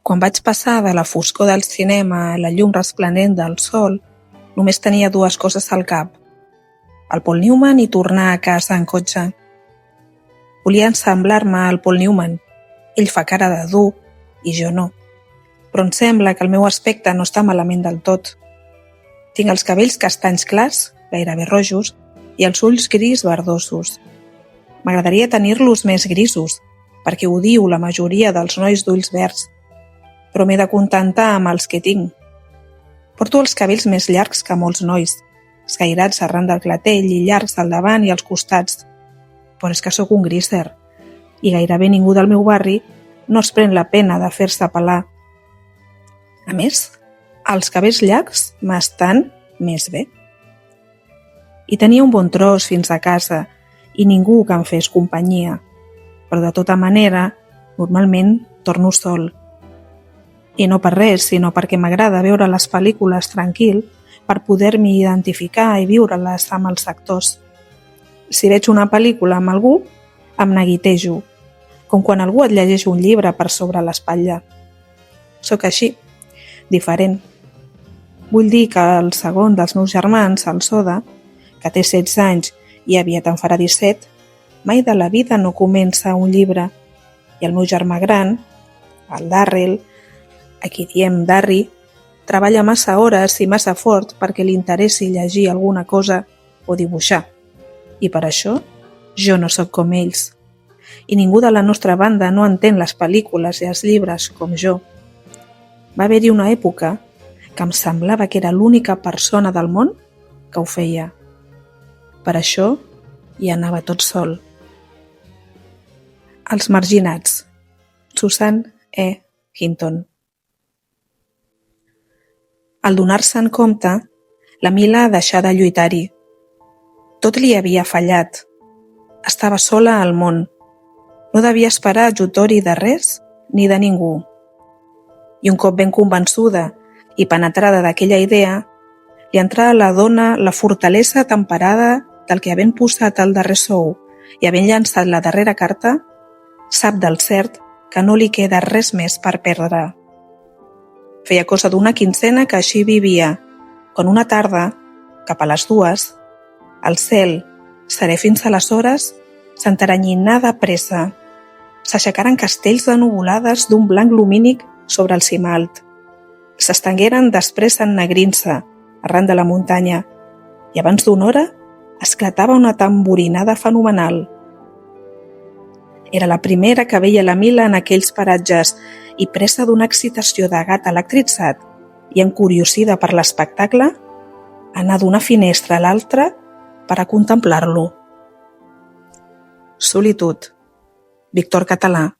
Quan vaig passar de la foscor del cinema a la llum resplendent del sol, només tenia dues coses al cap: el Paul Newman i tornar a casa en cotxe. Volia ensemblar-me al Paul Newman. Ell fa cara de dur i jo no. Però em sembla que el meu aspecte no està malament del tot. Tinc els cabells castanys clars, gairebé rojos, i els ulls gris verdosos. M'agradaria tenir-los més grisos, perquè odio la majoria dels nois d'ulls verds, però m'he de contentar amb els que tinc. Porto els cabells més llargs que molts nois, escairats arran del clatell i llargs al davant i als costats. Però és que sóc un gríser, i gairebé ningú del meu barri no es pren la pena de fer-se pelar. A més, els cabells llargs m'estan més bé. I tenia un bon tros fins a casa i ningú que em fes companyia, però de tota manera, normalment torno sol. I no per res, sinó perquè m'agrada veure les pel·lícules tranquil per poder-m'hi identificar i viure-les amb els actors. Si veig una pel·lícula amb algú, em neguitejo, com quan algú et llegeix un llibre per sobre l'espatlla. Sóc així, diferent. Vull dir que el segon dels meus germans, el Soda, que té 16 anys i aviat en farà 17, mai de la vida no comença un llibre, i el meu germà gran, el Darrell, a qui diem Darry, treballa massa hores i massa fort perquè li interessi llegir alguna cosa o dibuixar. I per això jo no sóc com ells. I ningú de la nostra banda no entén les pel·lícules i els llibres com jo. Va haver-hi una època que em semblava que era l'única persona del món que ho feia. Per això hi anava tot sol. Els marginats. Susan E. Hinton. Al donar-se'n compte, la Mila deixà de lluitar-hi. Tot li havia fallat. Estava sola al món. No devia esperar ajutori de res ni de ningú. I un cop ben convençuda i penetrada d'aquella idea, li entrà a la dona la fortalesa temperada del que, havent posat el darrer sou i havent llançat la darrera carta, sap del cert que no li queda res més per perdre. Feia cosa d'una quincena que així vivia, quan una tarda, cap a les 2, el cel, serè fins aleshores, s'enteranyinà de pressa. S'aixecaren castells de nuvolades d'un blanc lumínic sobre el cim alt. S'estengueren després ennegrint-se arran de la muntanya i abans d'una hora esclatava una tamborinada fenomenal. Era la primera que veia la Mila en aquells paratges i, presa d'una excitació de gat electritzat i encuriosida per l'espectacle, anà d'una finestra a l'altra per a contemplar-lo. Solitud. Víctor Català.